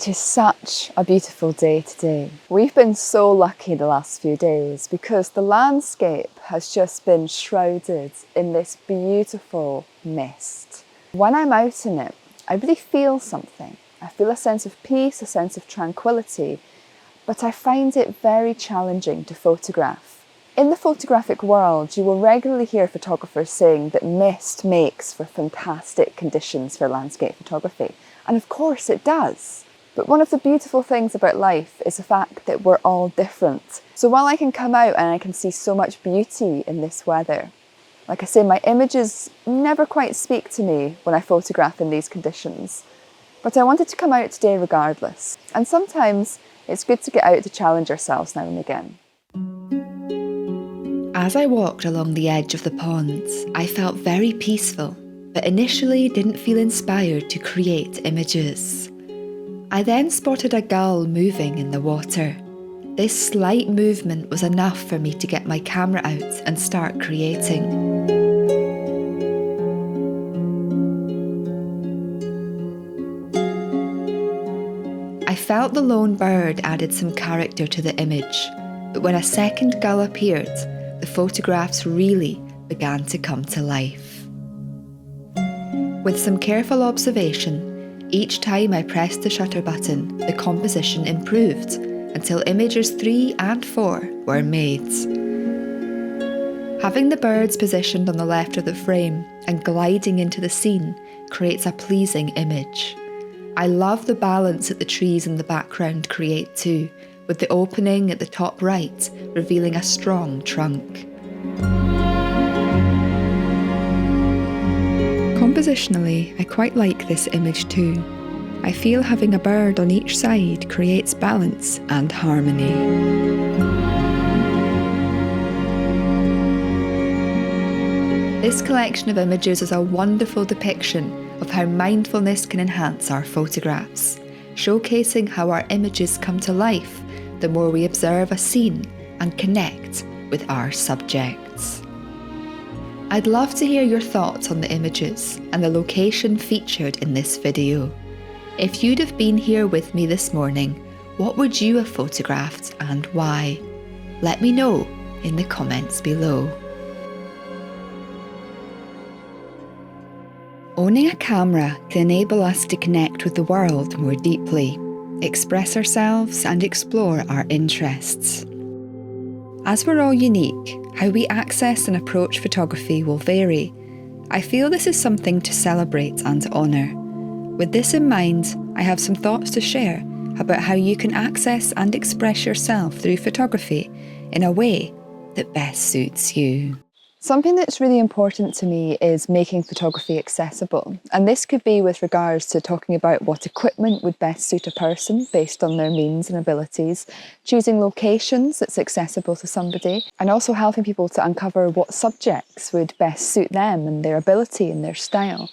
It is such a beautiful day today. We've been so lucky the last few days because the landscape has just been shrouded in this beautiful mist. When I'm out in it, I really feel something. I feel a sense of peace, a sense of tranquility, but I find it very challenging to photograph. In the photographic world, you will regularly hear photographers saying that mist makes for fantastic conditions for landscape photography. And of course it does. But one of the beautiful things about life is the fact that we're all different. So while I can come out and I can see so much beauty in this weather, like I say, my images never quite speak to me when I photograph in these conditions. But I wanted to come out today regardless. And sometimes it's good to get out to challenge ourselves now and again. As I walked along the edge of the pond, I felt very peaceful, but initially didn't feel inspired to create images. I then spotted a gull moving in the water. This slight movement was enough for me to get my camera out and start creating. I felt the lone bird added some character to the image, but when a second gull appeared, the photographs really began to come to life. With some careful observation, each time I pressed the shutter button, the composition improved until images 3 and 4 were made. Having the birds positioned on the left of the frame and gliding into the scene creates a pleasing image. I love the balance that the trees in the background create too, with the opening at the top right revealing a strong trunk. Compositionally, I quite like this image too. I feel having a bird on each side creates balance and harmony. This collection of images is a wonderful depiction of how mindfulness can enhance our photographs, showcasing how our images come to life the more we observe a scene and connect with our subjects. I'd love to hear your thoughts on the images and the location featured in this video. If you'd have been here with me this morning, what would you have photographed and why? Let me know in the comments below. Owning a camera can enable us to connect with the world more deeply, express ourselves and explore our interests. As we're all unique, how we access and approach photography will vary. I feel this is something to celebrate and honour. With this in mind, I have some thoughts to share about how you can access and express yourself through photography in a way that best suits you. Something that's really important to me is making photography accessible. And this could be with regards to talking about what equipment would best suit a person based on their means and abilities, choosing locations that's accessible to somebody, and also helping people to uncover what subjects would best suit them and their ability and their style.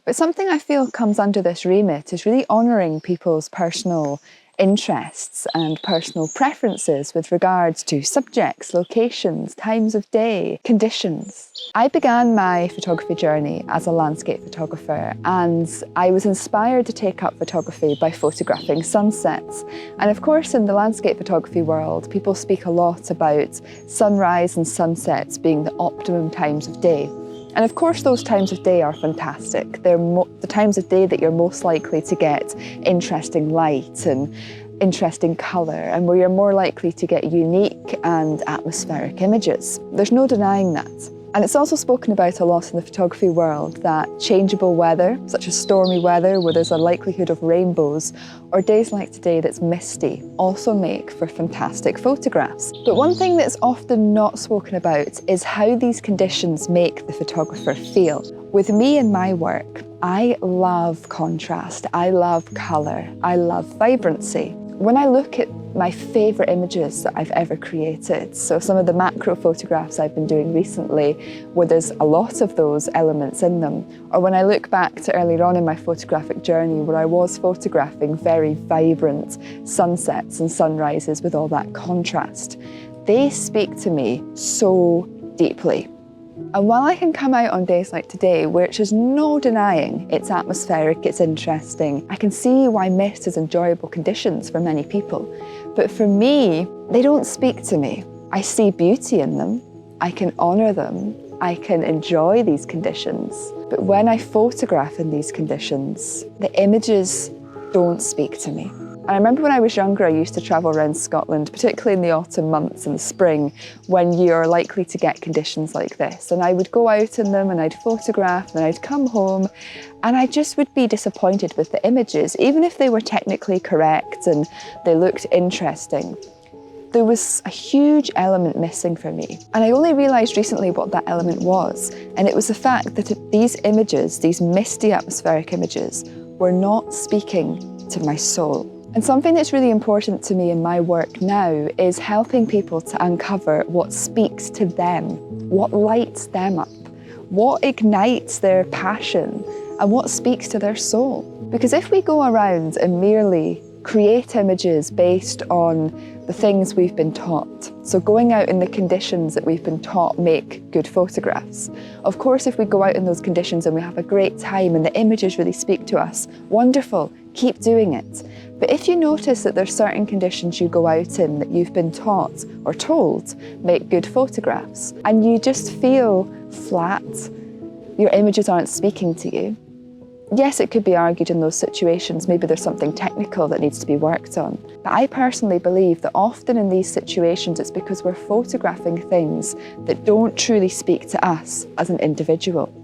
But something I feel comes under this remit is really honouring people's personal interests and personal preferences with regards to subjects, locations, times of day, conditions. I began my photography journey as a landscape photographer, and I was inspired to take up photography by photographing sunsets. And of course, in the landscape photography world, people speak a lot about sunrise and sunsets being the optimum times of day. And of course those times of day are fantastic. They're the times of day that you're most likely to get interesting light and interesting colour, and where you're more likely to get unique and atmospheric images. There's no denying that. And it's also spoken about a lot in the photography world that changeable weather, such as stormy weather where there's a likelihood of rainbows, or days like today that's misty, also make for fantastic photographs. But one thing that's often not spoken about is how these conditions make the photographer feel. With me and my work, I love contrast, I love colour, I love vibrancy. When I look at my favourite images that I've ever created, so some of the macro photographs I've been doing recently where there's a lot of those elements in them, or when I look back to earlier on in my photographic journey where I was photographing very vibrant sunsets and sunrises with all that contrast, they speak to me so deeply. And while I can come out on days like today, which is no denying it's atmospheric, it's interesting, I can see why mist is enjoyable conditions for many people. But for me, they don't speak to me. I see beauty in them, I can honour them, I can enjoy these conditions. But when I photograph in these conditions, the images don't speak to me. I remember when I was younger, I used to travel around Scotland, particularly in the autumn months and the spring, when you're likely to get conditions like this. And I would go out in them and I'd photograph and I'd come home and I just would be disappointed with the images, even if they were technically correct and they looked interesting. There was a huge element missing for me. And I only realised recently what that element was. And it was the fact that these images, these misty atmospheric images, were not speaking to my soul. And something that's really important to me in my work now is helping people to uncover what speaks to them, what lights them up, what ignites their passion, and what speaks to their soul. Because if we go around and merely create images based on the things we've been taught, so going out in the conditions that we've been taught make good photographs. Of course, if we go out in those conditions and we have a great time and the images really speak to us, wonderful, keep doing it. But if you notice that there's certain conditions you go out in that you've been taught or told make good photographs, and you just feel flat, your images aren't speaking to you, yes, it could be argued in those situations, maybe there's something technical that needs to be worked on. But I personally believe that often in these situations, it's because we're photographing things that don't truly speak to us as an individual.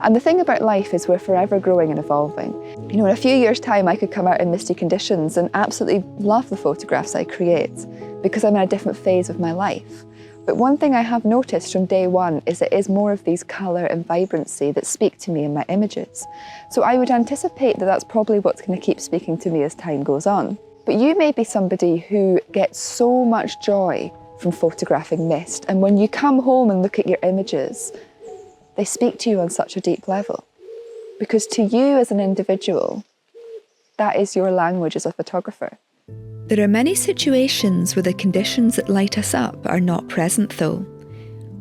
And the thing about life is we're forever growing and evolving. You know, in a few years' time, I could come out in misty conditions and absolutely love the photographs I create because I'm in a different phase of my life. But one thing I have noticed from day one is it is more of these colour and vibrancy that speak to me in my images. So I would anticipate that that's probably what's going to keep speaking to me as time goes on. But you may be somebody who gets so much joy from photographing mist, and when you come home and look at your images, they speak to you on such a deep level. Because to you as an individual, that is your language as a photographer. There are many situations where the conditions that light us up are not present though.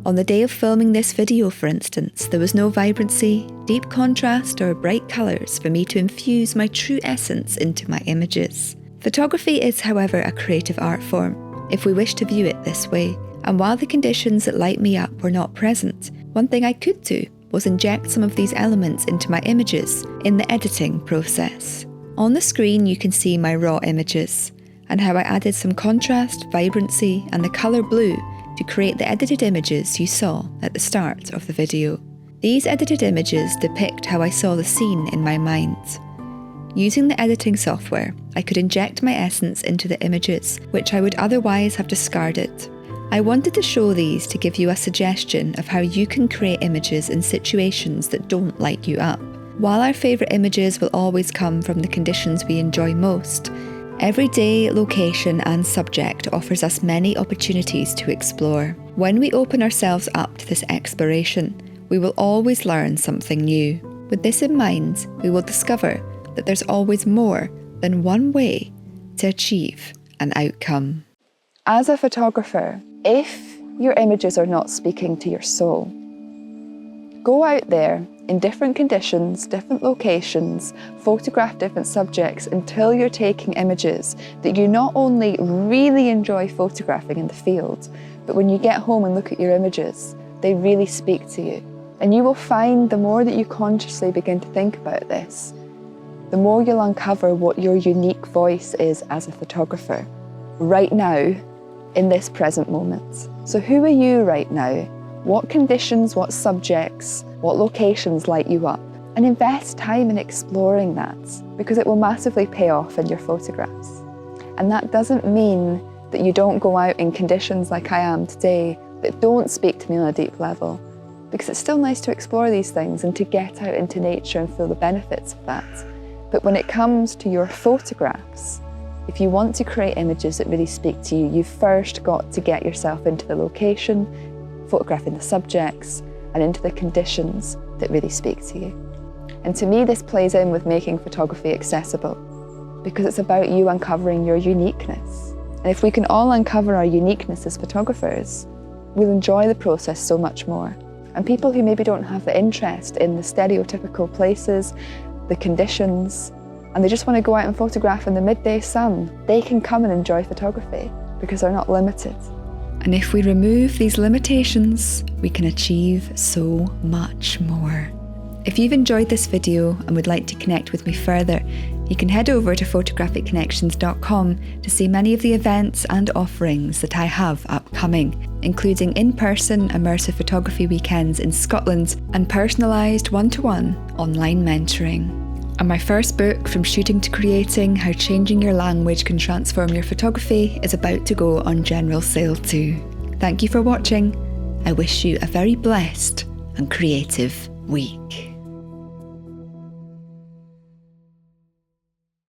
On the day of filming this video, for instance, there was no vibrancy, deep contrast or bright colours for me to infuse my true essence into my images. Photography is, however, a creative art form, if we wish to view it this way, and while the conditions that light me up were not present, one thing I could do was inject some of these elements into my images in the editing process. On the screen you can see my raw images, and how I added some contrast, vibrancy and the colour blue to create the edited images you saw at the start of the video. These edited images depict how I saw the scene in my mind. Using the editing software, I could inject my essence into the images, which I would otherwise have discarded. I wanted to show these to give you a suggestion of how you can create images in situations that don't light you up. While our favourite images will always come from the conditions we enjoy most, every day, location and subject offers us many opportunities to explore. When we open ourselves up to this exploration, we will always learn something new. With this in mind, we will discover that there's always more than one way to achieve an outcome. As a photographer, if your images are not speaking to your soul, go out there in different conditions, different locations, photograph different subjects until you're taking images that you not only really enjoy photographing in the field, but when you get home and look at your images, they really speak to you. And you will find the more that you consciously begin to think about this, the more you'll uncover what your unique voice is as a photographer right now, in this present moment. So who are you right now? What conditions, what subjects, what locations light you up? And invest time in exploring that, because it will massively pay off in your photographs. And that doesn't mean that you don't go out in conditions like I am today that don't speak to me on a deep level, because it's still nice to explore these things and to get out into nature and feel the benefits of that. But when it comes to your photographs, if you want to create images that really speak to you, you've first got to get yourself into the location, photographing the subjects, and into the conditions that really speak to you. And to me, this plays in with making photography accessible, because it's about you uncovering your uniqueness. And if we can all uncover our uniqueness as photographers, we'll enjoy the process so much more. And people who maybe don't have the interest in the stereotypical places, the conditions, and they just want to go out and photograph in the midday sun, they can come and enjoy photography because they're not limited. And if we remove these limitations, we can achieve so much more. If you've enjoyed this video and would like to connect with me further, you can head over to photographicconnections.com to see many of the events and offerings that I have upcoming, including in-person immersive photography weekends in Scotland and personalised one-to-one online mentoring. And my first book, From Shooting to Creating, How Changing Your Language Can Transform Your Photography, is about to go on general sale too. Thank you for watching. I wish you a very blessed and creative week.